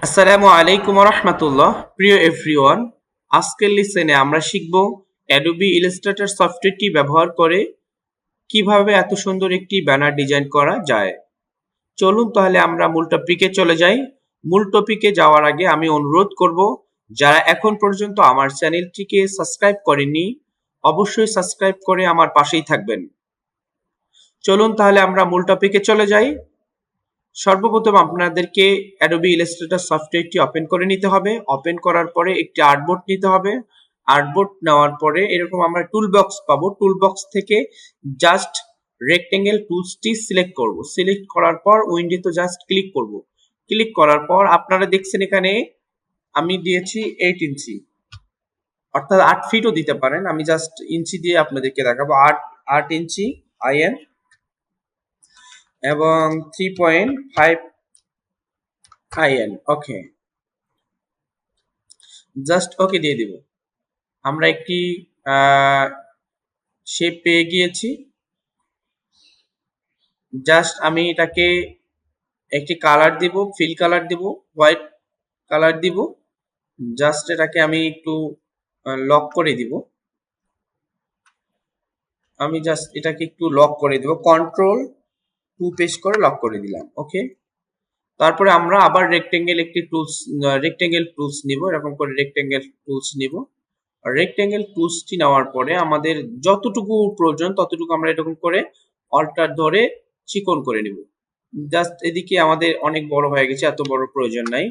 আসসালামু আলাইকুম রহমতুল্লাহ। প্রিয় এভরিওয়ান, আজকের লিসেনে আমরা শিখব অ্যাডোবি ইলাস্ট্রেটর সফটওয়্যারটি ব্যবহার করে কিভাবে এত সুন্দর একটি ব্যানার ডিজাইন করা যায়। চলুন তাহলে আমরা মূল টপিকে চলে যাই। মূল টপিকে যাওয়ার আগে আমি অনুরোধ করব, যারা এখন পর্যন্ত আমার চ্যানেলটিকে সাবস্ক্রাইব করেননি অবশ্যই সাবস্ক্রাইব করে আমার পাশেই থাকবেন। চলুন তাহলে আমরা মূল টপিকে চলে যাই। সর্বপ্রথম আপনাদেরকে অ্যাডোবি ইলাস্ট্রেটর সফটওয়্যারটি ওপেন করে নিতে হবে। ওপেন করার পরে একটি আর্টবোর্ড নিতে হবে। আর্টবোর্ড নেওয়ার পরে এরকম আমরা টুলবক্স পাবো। টুলবক্স থেকে জাস্ট রেক্টেঙ্গেল টুলসটি সিলেক্ট করব। সিলেক্ট করার পর উইন্ডোতে জাস্ট ক্লিক করব। ক্লিক করার পর আপনারা দেখছেন এখানে আমি দিয়েছি 8 ইঞ্চি, অর্থাৎ 8 ফিটও দিতে পারেন। আমি জাস্ট ইঞ্চি দিয়ে আপনাদেরকে দেখাবো। 8 ইঞ্চি আইএন এবং 3.5 আইএন। ওকে, জাস্ট ওকে দিয়ে দিব। আমরা একটি শেপ পেয়ে গিয়েছি। জাস্ট আমি এটাকে একটি কালার দিব, ফিল কালার দিব, হোয়াইট কালার দিব। জাস্ট এটাকে আমি একটু লক করে দিব। আমি জাস্ট এটাকে একটু লক করে দিব, Ctrl+2 প্রেস করে লক করে দিলাম। ওকে, তারপরে আমরা আবার রেক্টেঙ্গেল টুলস নিব। এরকম করে রেক্টেঙ্গেল টুলস নিব। রেক্টেঙ্গেল টুলসটি নেওয়ার পরে আমাদের যতটুকু প্রয়োজন ততটুকু আমরা এরকম করে অল্টার ধরে চিকন করে নিব। জাস্ট এদিকে আমাদের অনেক বড় হয়ে গেছে, এত বড় প্রয়োজন নাই।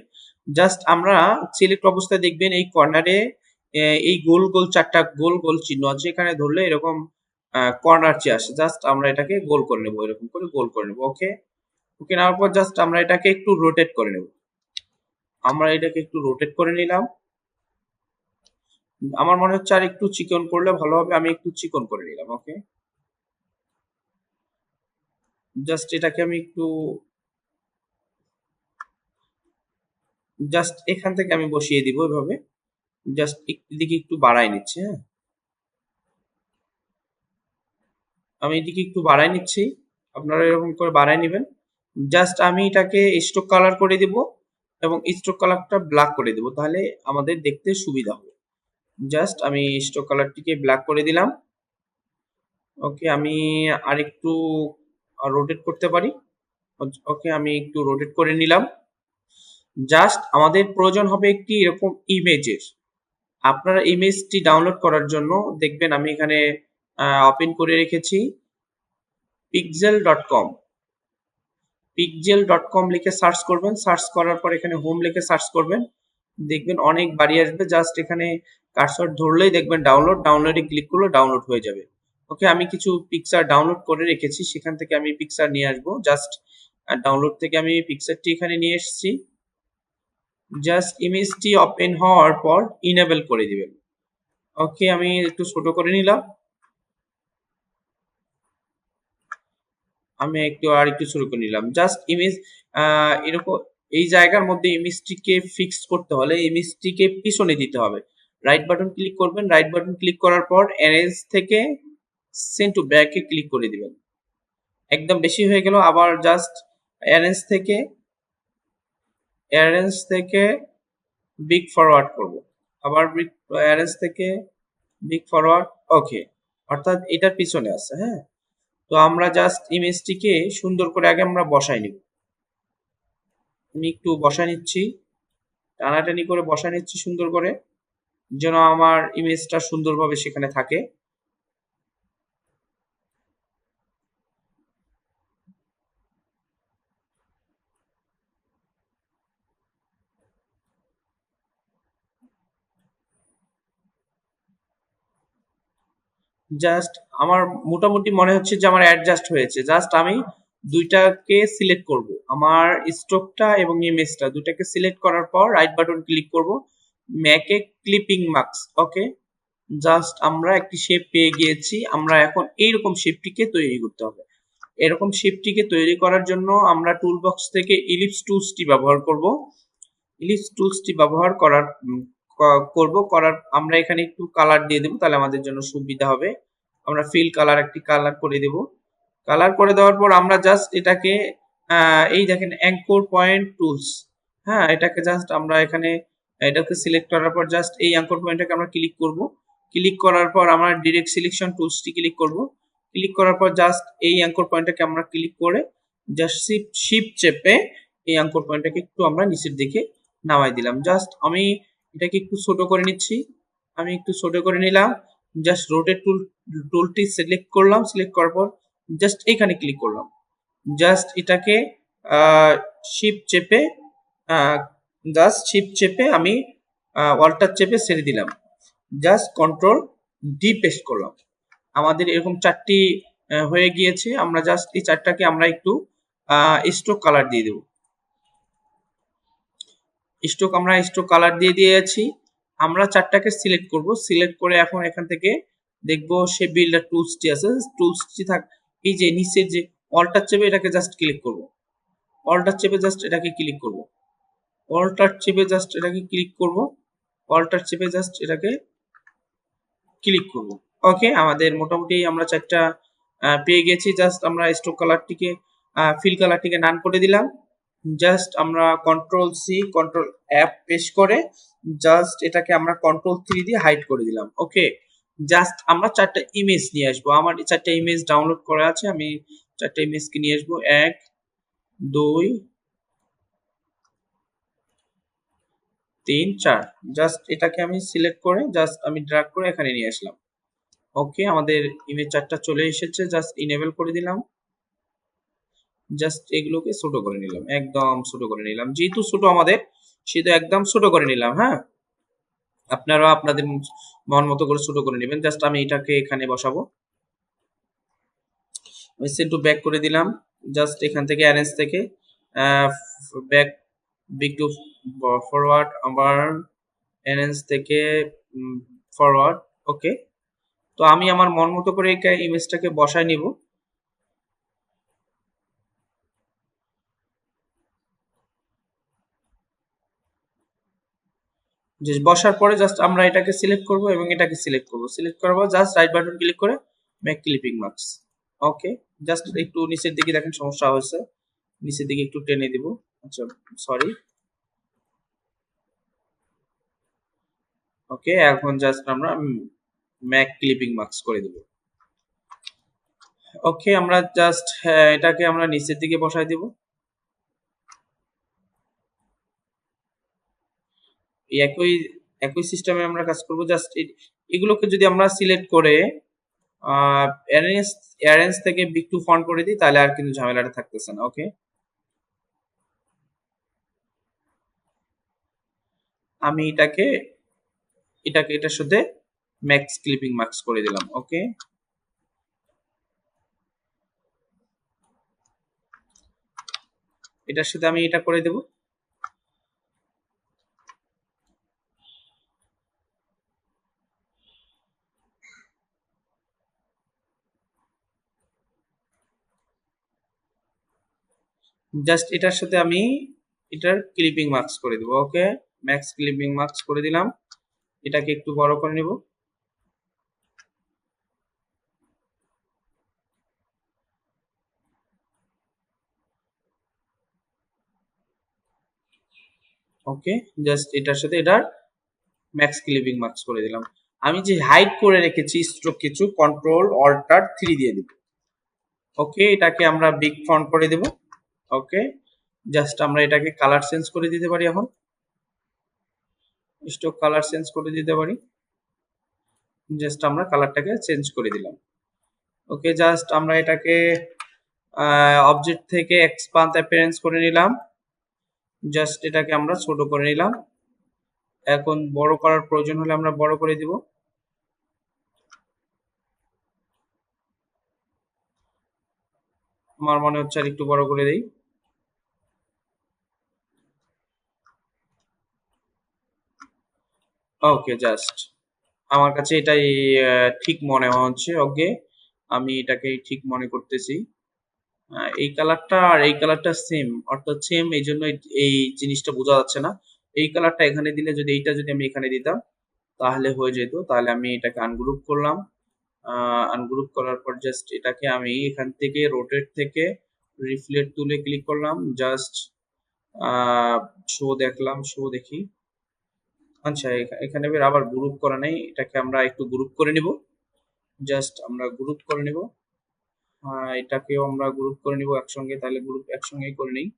জাস্ট আমরা সিলেক্ট অবস্থায় দেখবেন এই কর্নারে এই গোল গোল চারটা গোল গোল চিহ্ন আছে, এখানে ধরলে এরকম কর্নার চেয়ে আসে। জাস্ট আমরা এটাকে গোল করে নেব, এরকম করে গোল করে নেব। ওকে, ওকে নেওয়ার পর জাস্ট আমরা এটাকে একটু রোটেট করে নেব। আমরা এটাকে একটু রোটেট করে নিলাম। আমার মনে হচ্ছে আর একটু চিকন করলে ভালো হবে, আমি একটু চিকন করে নিলাম। ওকে, জাস্ট এটাকে আমি একটু জাস্ট এখান থেকে আমি বসিয়ে দিব এভাবে। জাস্ট এদিকে একটু বাড়াই নিচ্ছি। হ্যাঁ, আমি এদিকে একটু বাড়াই নিচ্ছি, আপনারা এরকম করে বাড়াই নেবেন। জাস্ট আমি এটাকে স্ট্রোক কালার করে দিব এবং স্ট্রোক কালারটা ব্ল্যাক করে দিব, তাহলে আমাদের দেখতে সুবিধা হবে। জাস্ট আমি স্ট্রোক কালারটিকে ব্ল্যাক করে দিলাম। ওকে, আমি আরেকটু রোটেট করতে পারি। ওকে, আমি একটু রোটেট করে নিলাম। জাস্ট আমাদের প্রয়োজন হবে একটি এরকম ইমেজের। আপনারা ইমেজটি ডাউনলোড করার জন্য দেখবেন আমি এখানে ওপেন করে রেখেছি pixel.com। pixel.com লিখে সার্চ করবেন। সার্চ করার পর এখানে হোম লিখে সার্চ করবেন, দেখবেন অনেক বাড়ি আসবে। জাস্ট এখানে কার্সর ধরলেই দেখবেন ডাউনলোডে ক্লিক করলে ডাউনলোড হয়ে যাবে। ওকে, আমি কিছু পিকচার ডাউনলোড করে রেখেছি, সেখান থেকে আমি পিকচার নিয়ে আসবো। জাস্ট ডাউনলোড থেকে আমি পিকচারটি এখানে নিয়ে এসেছি। জাস্ট ইমেজটি ওপেন হওয়ার পর ইনেবল করে দিবেন। ওকে, আমি একটু ছোট করে নিলাম। আমি আর একটু ছোট করে নিলাম। জাস্ট ইমেজ এরকম এই জায়গার মধ্যে ইমেজটিকে ফিক্স করতে হলে ইমেজটিকে পিছনে দিতে হবে। রাইট বাটন ক্লিক করবেন। রাইট বাটন ক্লিক করার পর অ্যারেঞ্জ থেকে সেন্ড টু ব্যাকে ক্লিক করে দিবেন। একদম বেশি হয়ে গেল, আবার জাস্ট অ্যারেঞ্জ থেকে বিগ ফরওয়ার্ড করব। আবার অ্যারেঞ্জ থেকে বিগ ফরওয়ার্ড। ওকে, অর্থাৎ এটার পিছনে আছে। হ্যাঁ, তো আমরা জাস্ট ইমেজটিকে সুন্দর করে আগে আমরা বসাই নিব। আমি একটু বসাই নিচ্ছি, টানাটানি করে বসাই নিচ্ছি সুন্দর করে, যেন আমার ইমেজটা সুন্দরভাবে সেখানে থাকে। জাস্ট আমার মোটামুটি মনে হচ্ছে যে আমার অ্যাডজাস্ট হয়েছে। জাস্ট আমি দুইটাকে সিলেক্ট করব, আমার স্ট্রোকটা এবং ইমেজটা দুইটাকে সিলেক্ট করার পর রাইট বাটন ক্লিক করব, ম্যাকে ক্লিপিং মার্কস। ওকে, জাস্ট আমরা একটি শেপ পেয়ে গিয়েছি। আমরা এখন এইরকম শেপটিকে তৈরি করতে হবে। এরকম শেপটিকে তৈরি করার জন্য আমরা টুলবক্স থেকে ইলিপস টুলসটি ব্যবহার করব। ইলিপস টুলসটি ব্যবহার করার আমরা এখানে একটু কালার দিয়ে দেবো, তাহলে আমাদের জন্য সুবিধা হবে। আমরা ফিল কালার একটি কালার করে দেব। কালার করে দেওয়ার পর আমরা জাস্ট এটাকে এই দেখেন অ্যাঙ্কর পয়েন্ট টুলস। হ্যাঁ, এটাকে জাস্ট আমরা এখানে এটাকে সিলেক্ট করার পর জাস্ট এই অ্যাঙ্কর পয়েন্টটাকে আমরা ক্লিক করব। ক্লিক করার পর আমরা ডিরেক্ট সিলেকশন টুলসটি ক্লিক করব। ক্লিক করার পর জাস্ট এই অ্যাঙ্কর পয়েন্টটাকে আমরা ক্লিক করে জাস্ট শিফট চেপে এই অ্যাঙ্কর পয়েন্টটাকে একটু আমরা নিচের দিকে নামাই দিলাম। জাস্ট আমি এটাকে একটু ছোট করে নিচ্ছি। আমি একটু ছোট করে নিলাম। জাস্ট রোটেট টুলটি সিলেক্ট করলাম। সিলেক্ট করার পর জাস্ট এখানে ক্লিক করলাম। জাস্ট এটাকে শিফট চেপে জাস্ট শিফট চেপে আমি অল্টার চেপে ছেড়ে দিলাম। জাস্ট কন্ট্রোল ডি পেস্ট করলাম। আমাদের এরকম চারটি হয়ে গিয়েছে। আমরা জাস্ট এই চারটাকে আমরা একটু স্ট্রোক কালার দিয়ে দেব। স্ট্রোক কালার দিয়ে দিয়েছি। আমরা চারটাকে সিলেক্ট করব। সিলেক্ট করে এখন এখান থেকে দেখবো সে বিল্ডার টুলসটি আছে। টুলসটি থাক এই যে নিচের যে অল্টার চেপে এটাকে জাস্ট ক্লিক করব। অল্টার চেপে জাস্ট এটাকে ক্লিক করব। অল্টার চেপে জাস্ট এটাকে ক্লিক করব। অল্টার চেপে জাস্ট এটাকে ক্লিক করব। ওকে, আমাদের মোটামুটি আমরা চারটা পেয়ে গেছি। জাস্ট আমরা স্ট্রোক কালারটিকে ফিল কালারটিকে নান করে দিলাম। জাস্ট আমরা কন্ট্রোল সি কন্ট্রোল এফ পেশ করে জাস্ট এটাকে আমরা কন্ট্রোল 3 দিয়ে হাইড করে দিলাম। ওকে, জাস্ট আমরা চারটা ইমেজ নিয়ে আসবো। আমার চারটা ইমেজ ডাউনলোড করা আছে। আমি চারটা ইমেজকে নিয়ে আসবো। 1 2 3 4। জাস্ট এটাকে আমি সিলেক্ট করে জাস্ট আমি ড্র্যাগ করে এখানে নিয়ে আসলাম। ওকে, আমাদের ইমেজ চারটা চলে এসেছে। জাস্ট ইনেবল করে দিলাম। জাস্ট এগুলোকে ছোট করে নিলাম, একদম ছোট করে নিলাম। যেহেতু ছোট আমাদের সেহেতু একদম ছোট করে নিলাম। হ্যাঁ, আপনারা আপনাদের মন মতো করে ছোট করে নেবেন। জাস্ট আমি এটাকে এখানে বসাবো। আমি সেন্ড টু ব্যাক করে দিলাম। জাস্ট এখান থেকে অ্যারেঞ্জ থেকে ব্যাক বিগ টু ফরওয়ার্ড, আবার অ্যারেঞ্জ থেকে ফরওয়ার্ড। ওকে, তো আমি আমার মন মতো করে এই ইমেজটাকে বসায় নিব। যে বসার পরে জাস্ট আমরা এটাকে সিলেক্ট করব এবং এটাকে সিলেক্ট করব। সিলেক্ট করার পর জাস্ট রাইট বাটন ক্লিক করে মেক ক্লিপিং মার্কস। ওকে, জাস্ট একটু নিচের দিকে দেখেন সমস্যা হয়েছে, নিচের দিকে একটু টেনে দিব। আচ্ছা, সরি। ওকে, এখন জাস্ট আমরা মেক ক্লিপিং মার্কস করে দেব। ওকে, আমরা জাস্ট এটাকে আমরা নিচের দিকে বসাই দেব। এই একই একই সিস্টেমে আমরা কাজ করব। জাস্ট এগুলোকে যদি আমরা সিলেক্ট করে অ্যারেঞ্জ অ্যারেঞ্জ থেকে বিগ টু ফন্ট করে দিই তাহলে আর কিন্তু ঝামেলাটা থাকতেছে না। ওকে, আমি এটাকে এটার সাথে ম্যাক্স ক্লিপিং মার্কস করে দিলাম। ওকে, এটার সাথে আমি এটা করে দেব। জাস্ট এটার সাথে আমি এটার ক্লিপিং মার্কস করে দেব। ওকে, ম্যাক্স ক্লিপিং মার্কস করে দিলাম। এটাকে একটু বড় করে নেব। ওকে, জাস্ট এটার সাথে এটার ম্যাক্স ক্লিপিং মার্কস করে দিলাম। আমি যে হাইড করে রেখেছি স্ট্রোক কিছু কন্ট্রোল অল্টার 3 দিয়ে দিব। ওকে, এটাকে আমরা বিগ ফন্ট করে দেব। ওকে, জাস্ট আমরা এটাকে কালার চেঞ্জ করে দিতে পারি। এখন স্ট্রোক কালার চেঞ্জ করে দিতে পারি। জাস্ট আমরা কালারটাকে চেঞ্জ করে দিলাম। ওকে, জাস্ট আমরা এটাকে অবজেক্ট থেকে এক্সপান্ড অ্যাপিয়ারেন্স করে নিলাম। জাস্ট এটাকে আমরা ছোট করে নিলাম। এখন বড় করার প্রয়োজন হলে আমরা বড় করে দিব। আমার মনে হচ্ছে আর একটু বড় করে দেই। ওকে, জাস্ট আমার কাছে এটাই ঠিক মনে হচ্ছে। ওকে, আমি এটাকে ঠিক মনে করতেছি। এই কালারটা আর এই কালারটা সেম, অর্থাৎ সেম, এই জন্য এই জিনিসটা বোঝা যাচ্ছে না। এই কালারটা এখানে দিলে যদি এইটা যদি আমি এখানে দিতাম তাহলে হয়ে যেত। তাহলে আমি এটাকে আনগ্রুপ করলাম। আনগ্রুপ করার পর জাস্ট এটাকে আমি এখান থেকে রোটেট থেকে রিফ্লেক্ট তুলে ক্লিক করলাম। জাস্ট শো দেখলাম, শো দেখি। আচ্ছা, এখানে আবার গ্রুপ করা নেই, এটাকে আমরা একটু গ্রুপ করে নিব। জাস্ট আমরা গ্রুপ করে নিব। এটাকেও আমরা গ্রুপ করে নিব একসঙ্গে, তাহলে গ্রুপ একসঙ্গেই করে নিই।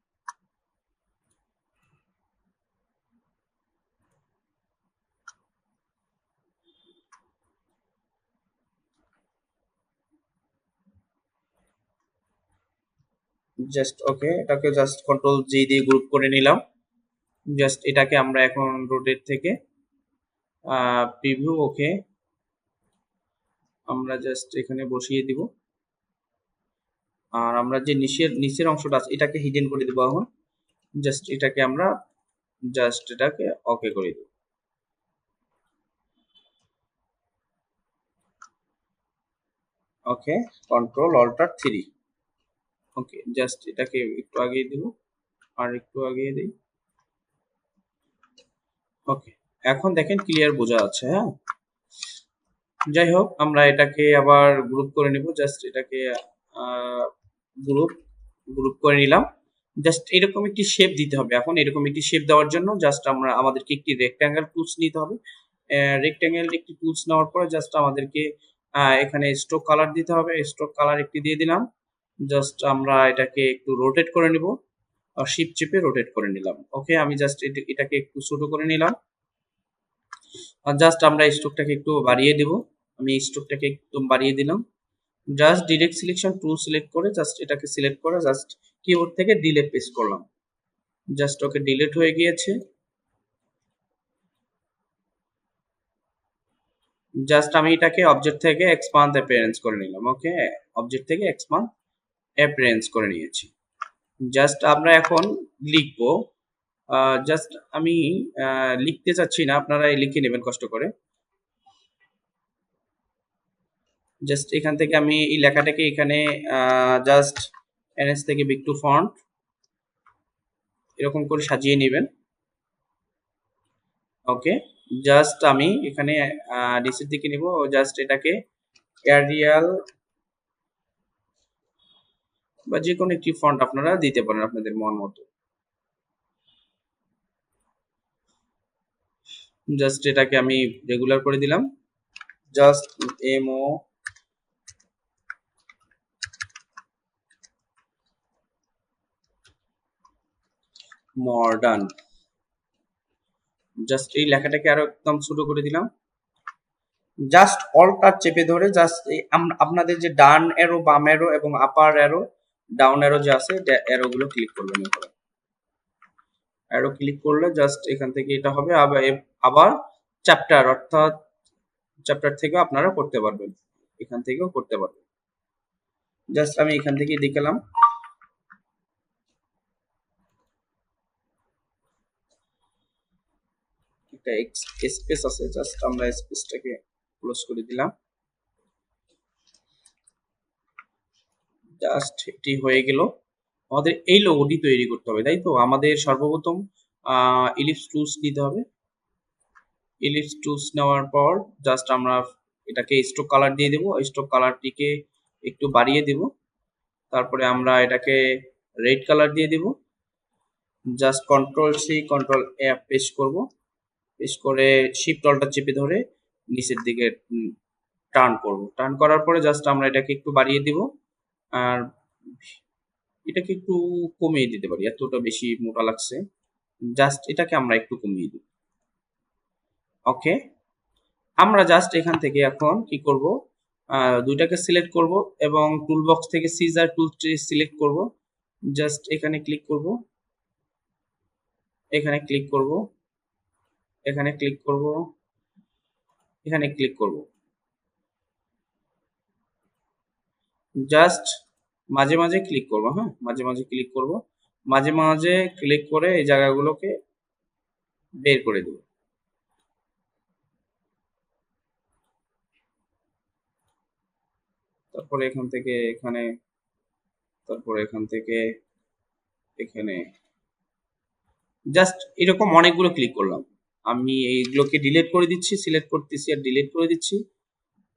জাস্ট ওকে, এটাকে জাস্ট কন্ট্রোল জি দিয়ে গ্রুপ করে নিলাম। জাস্ট এটাকে আমরা এখন রোটেট থেকে প্রিভিউ, ওকে, আমরা জাস্ট এখানে বসিয়ে দিব। আর আমরা যে নিচের অংশটা আছে এটাকে হিডেন করে দেবো এখন। জাস্ট এটাকে আমরা জাস্ট এটাকে ওকে করে দেব। ওকে, কন্ট্রোল অল্টার 3। ওকে, জাস্ট এটাকে একটু আগিয়ে দিব, আর একটু আগিয়ে দিই। ওকে, এখন দেখেন ক্লিয়ার বোঝা যাচ্ছে। হ্যাঁ, যাই হোক, আমরা এটাকে আবার গ্রুপ করে নিব। জাস্ট এটাকে গ্রুপ গ্রুপ করে নিলাম। জাস্ট এরকম একটি শেপ দিতে হবে। এখন এরকম একটি শেপ দেওয়ার জন্য জাস্ট আমাদেরকে একটি রেক্ট্যাঙ্গেল টুলস নিতে হবে। রেক্ট্যাঙ্গেল একটি টুলস নেওয়ার পরে জাস্ট আমাদেরকে এখানে স্ট্রোক কালার দিতে হবে। স্ট্রোক কালার একটি দিয়ে দিলাম। জাস্ট আমরা এটাকে একটু রোটেট করে নিব, শিফট চেপে রোটেট করে নিলাম। ওকে, আমি জাস্ট এটাকে একটু ছোট করে নিলাম। আর জাস্ট আমরা স্ট্রোকটাকে একটু বাড়িয়ে দেব। আমি স্ট্রোকটাকে একটু বাড়িয়ে দিলাম। Just direct selection tool select করে জাস্ট এটাকে সিলেক্ট করে জাস্ট কিবোর্ড থেকে ডিলেট প্রেস করলাম। জাস্ট ওকে, ডিলেট হয়ে গিয়েছে। জাস্ট আমি এটাকে অবজেক্ট থেকে এক্সপান্ড অ্যাপিয়ারেন্স করে নিলাম। ওকে, অবজেক্ট থেকে এক্সপান্ড অ্যাপিয়ারেন্স করে নিয়েছি। জাস্ট আমরা এখন লিখবো। জাস্ট আমি লিখতে চাচ্ছি না, আপনারা লিখে নেবেন কষ্ট করে। জাস্ট এখান থেকে আমি এই লেখাটাকে এখানে জাস্ট এনএস থেকে বিগ টু ফন্ট এরকম করে সাজিয়ে নেবেন। ওকে, জাস্ট আমি এখানে ডিসির দিকে নিব। জাস্ট এটাকে এরিয়াল বা যে কোনো একটি ফন্ট আপনারা দিতে পারেন আপনাদের মন মতো। জাস্ট এটাকে আমি রেগুলার করে দিলাম। জাস্ট এমও মডার্ন, জাস্ট এই লেখাটাকে আরো একদম ছোট করে দিলাম। জাস্ট অল্টার চেপে ধরে জাস্ট আপনাদের যে ডান অ্যারো, বাম অ্যারো এবং আপার অ্যারো, ডাউন অ্যারো যে আছে অ্যারো গুলো ক্লিক করবেন। অ্যারো ক্লিক করলে জাস্ট এখান থেকে এটা হবে। আবার চ্যাপ্টার, অর্থাৎ চ্যাপ্টার থেকেও আপনারা করতে পারবেন, এখান থেকেও করতে পারবেন। জাস্ট আমি এখান থেকে দেখালাম। একটা স্পেস আছে, জাস্ট আমরা স্পেসটাকে ক্লোজ করে দিলাম। জাস্ট এটি হয়ে গেল। আমাদের এই লোগোটি তৈরি করতে হবে, তাই তো? আমাদের সর্বপ্রথম ইলিপস টুলস নিতে হবে। ইলিপস টুলস নেওয়ার পর জাস্ট আমরা এটাকে স্ট্রোক কালার দিয়ে দেবো। স্ট্রোক কালারটিকে একটু বাড়িয়ে দেব। তারপরে আমরা এটাকে রেড কালার দিয়ে দেব। জাস্ট কন্ট্রোল সি কন্ট্রোল এ পেস্ট করব। পেস্ট করে শিফট অল্টার চেপে ধরে নিচের দিকে টার্ন করব। টার্ন করার পরে জাস্ট আমরা এটাকে একটু বাড়িয়ে দিব। আর এটাকে একটু কমিয়ে দিতে পারি, এতটা বেশি মোটা লাগছে। জাস্ট এটাকে আমরা একটু কমিয়ে দিব। ওকে, আমরা জাস্ট এখান থেকে এখন কি করব, দুইটাকে সিলেক্ট করব এবং টুল বক্স থেকে সিজার টুলটি সিলেক্ট করব। জাস্ট এখানে ক্লিক করব, এখানে ক্লিক করব, এখানে ক্লিক করব, এখানে ক্লিক করব। জাস্ট মাঝে মাঝে ক্লিক করব। হ্যাঁ, মাঝে মাঝে ক্লিক করব। মাঝে মাঝে ক্লিক করে এই জায়গাগুলোকে বের করে দেব। তারপরে এখান থেকে এখানে, তারপরে এখান থেকে এখানে, জাস্ট এরকম অনেকগুলো ক্লিক করলাম। আমি এইগুলোকে ডিলিট করে দিচ্ছি, সিলেক্ট করতেছি আর ডিলিট করে দিচ্ছি।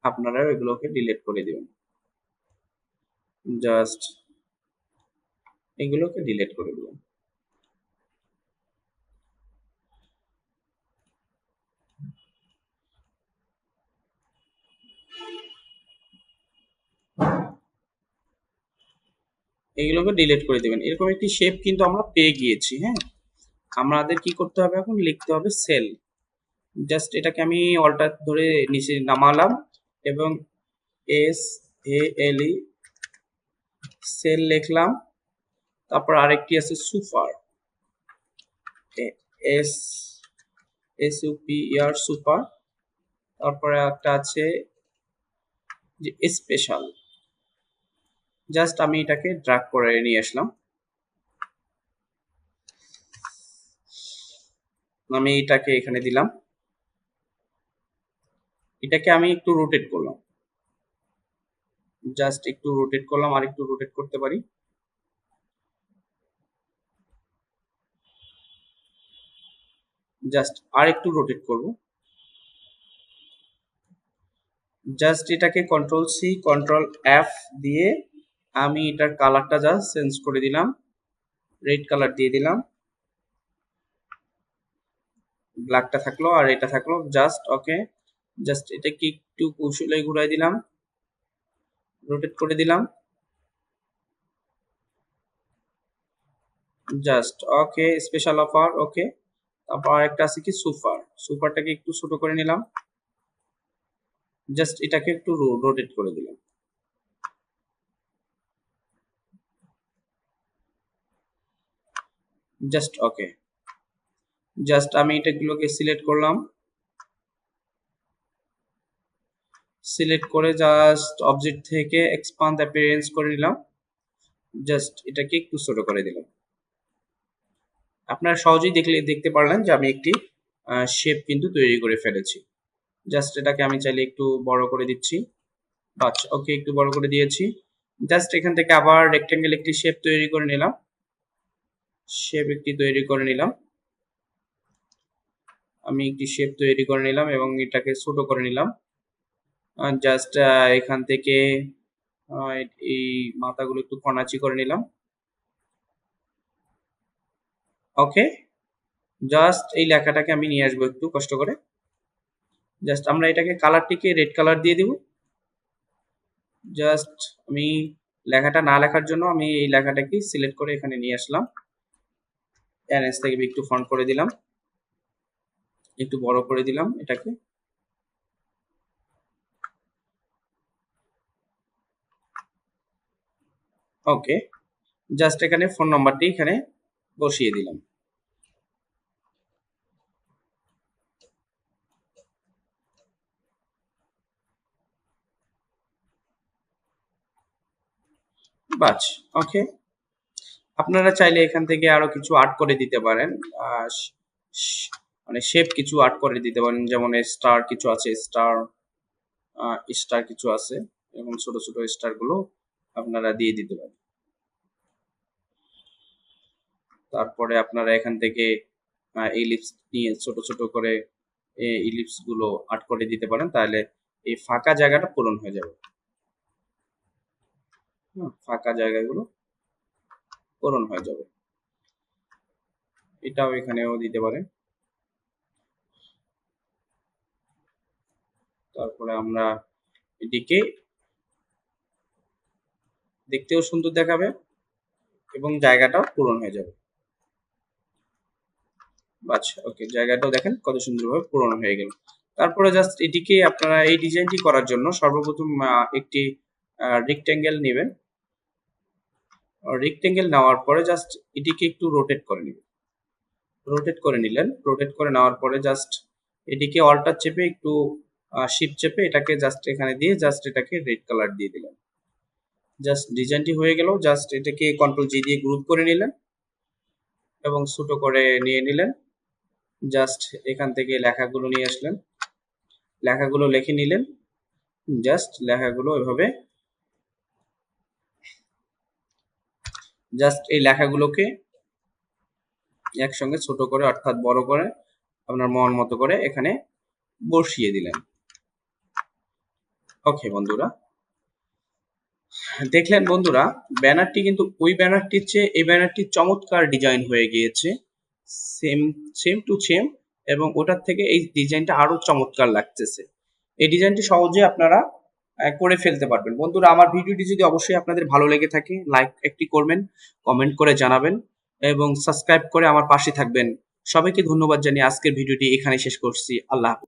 আপনারাও এগুলোকে ডিলিট করে দিবেন। জাস্ট এগুলোকে ডিলিট করে দিবেন। এইগুলোকে ডিলিট করে দেবেন। এরকম একটি শেপ কিন্তু আমরা পেয়ে গিয়েছি। হ্যাঁ, আমাদের কি করতে হবে, এখন লিখতে হবে সেল। জাস্ট এটাকে আমি অল্টার ধরে নিচে নামালাম এবং SALE সেল লিখলাম। তারপর আরেকটি আছে সুপার, SUPER সুপার। তারপরে একটা আছে যে স্পেশাল। জাস্ট আমি এটাকে ড্র্যাগ করে নিয়ে আসলাম। আমি এটাকে এখানে দিলাম। এটাকে আমি একটু রোটেট করলাম, জাস্ট একটু রোটেট করলাম, আর একটু রোটেট করতে পারি। জাস্ট আর একটু রোটেট করব। জাস্ট এটাকে কন্ট্রোল-C কন্ট্রোল-F দিয়ে আমি এটার কালারটা জাস্ট চেঞ্জ করে দিলাম, রেড কালার দিয়ে দিলাম। ব্ল্যাকটা থাকলো আর এটা থাকলো। জাস্ট ওকে, জাস্ট এটাকে একটু কৌশলে ঘুরাই দিলাম, রোটেট করে দিলাম। Just okay, special offer okay. তারপর আরেকটা আছে কি সুপার, সুপারটাকে একটু ছোট করে নিলাম। জাস্ট এটাকে একটু রোটেট করে দিলাম। জাস্ট ওকে, জাস্ট আমি এটাগুলোকে সিলেক্ট করলাম, সিলেক্ট করে জাস্ট অবজেক্ট থেকে এক্সপান্ড অ্যাপিয়ারেন্স করে নিলাম। জাস্ট এটাকে একটু ছোট করে দিলাম। আপনারা সহজেই দেখতে পারলেন যে আমি একটি শেপ কিন্তু তৈরি করে ফেলেছি। জাস্ট এটাকে আমি চাইলে একটু বড় করে দিচ্ছি। আচ্ছা ওকে, একটু বড় করে দিয়েছি। জাস্ট এখান থেকে আবার রেক্টেঙ্গেল একটি শেপ তৈরি করে নিলাম, আমি একটি শেপ তৈরি করে নিলাম এবং এটাকে ছোট করে নিলাম। জাস্ট এখান থেকে এই মাথাগুলো একটু কনাচি করে নিলাম। ওকে, জাস্ট এই লেখাটাকে আমি নিয়ে আসবো একটু কষ্ট করে। জাস্ট আমরা এটাকে কালারটিকে রেড কালার দিয়ে দিব। জাস্ট আমি লেখাটা না লেখার জন্য আমি এই লেখাটাকে সিলেক্ট করে এখানে নিয়ে আসলাম। এনএস থেকে একটু ফন্ট করে দিলাম, একটু বড় করে দিলাম এটাকে। ওকে, জাস্ট এখানে ফোন নাম্বারটি এখানে বসিয়ে দিলাম। বাস ওকে, আপনারা চাইলে এখান থেকে আরো কিছু আর্ট করে দিতে পারেন, মানে শেপ কিছু আর্ট করে দিতে পারেন, যেমন স্টার কিছু আছে, স্টার কিছু আছে এবং ছোট ছোট স্টার গুলো আপনারা দিয়ে দিতে পারেন। তারপরে আপনারা এখান থেকে ইলিপস নিয়ে ছোট ছোট করে ইলিপস গুলো আর্ট করে দিতে পারেন, তাহলে এই ফাঁকা জায়গাটা পূরণ হয়ে যাবে। ফাঁকা জায়গাগুলো পূরণ হয়ে যাবে। এটাও এখানেও দিতে পারেন। তারপরে আমরা এটিকে দেখতেও সুন্দর দেখাবে এবং জায়গাটাও পূরণ হয়ে যাবে। আচ্ছা ওকে, জায়গাটাও দেখেন কত সুন্দরভাবে পূরণ হয়ে গেল। তারপরে জাস্ট এটিকে আপনারা এই ডিজাইনটি করার জন্য সর্বপ্রথম একটি রেক্টেঙ্গেল নেবেন। রেক্টেঙ্গেল নেওয়ার পরে জাস্ট এটিকে একটু রোটেট করে নেবেন। রোটেট করে নিলেন, রোটেট করে নেওয়ার পরে জাস্ট এটিকে অল্টার চেপে একটু শিফট চেপে এটাকে জাস্ট এখানে দিয়ে জাস্ট এটাকে রেড কালার দিয়ে দিলেন। জাস্ট ডিজাইনটি হয়ে গেল। জাস্ট এটাকে কন্ট্রোল-G দিয়ে গ্রুপ করে নিলেন এবং ছোট করে নিয়ে নিলেন। জাস্ট এখান থেকে লেখাগুলো নিয়ে আসলেন, লেখাগুলো লিখে নিলেন। জাস্ট লেখাগুলো এভাবে, জাস্ট এই লেখাগুলোকে একসঙ্গে ছোট করে অর্থাৎ বড় করে আপনার মন মতো করে এখানে বসিয়ে দিলেন। ওকে বন্ধুরা, দেখলেন বন্ধুরা, ব্যানারটি কিন্তু ওই ব্যানারটির চেয়ে এই ব্যানারটি চমৎকার ডিজাইন হয়ে গিয়েছে, সেম টু সেম, এবং ওটার থেকে এই ডিজাইনটা আরো চমৎকার লাগতেছে। এই ডিজাইনটি সহজে আপনারা করে ফেলতে পারবেন। বন্ধুরা, আমার ভিডিওটি যদি অবশ্যই আপনাদের ভালো লেগে থাকে, লাইক একটি করবেন, কমেন্ট করে জানাবেন এবং সাবস্ক্রাইব করে আমার পাশে থাকবেন। সবাইকে ধন্যবাদ জানিয়ে আজকের ভিডিওটি এখানে শেষ করছি। আল্লাহ হাফেজ।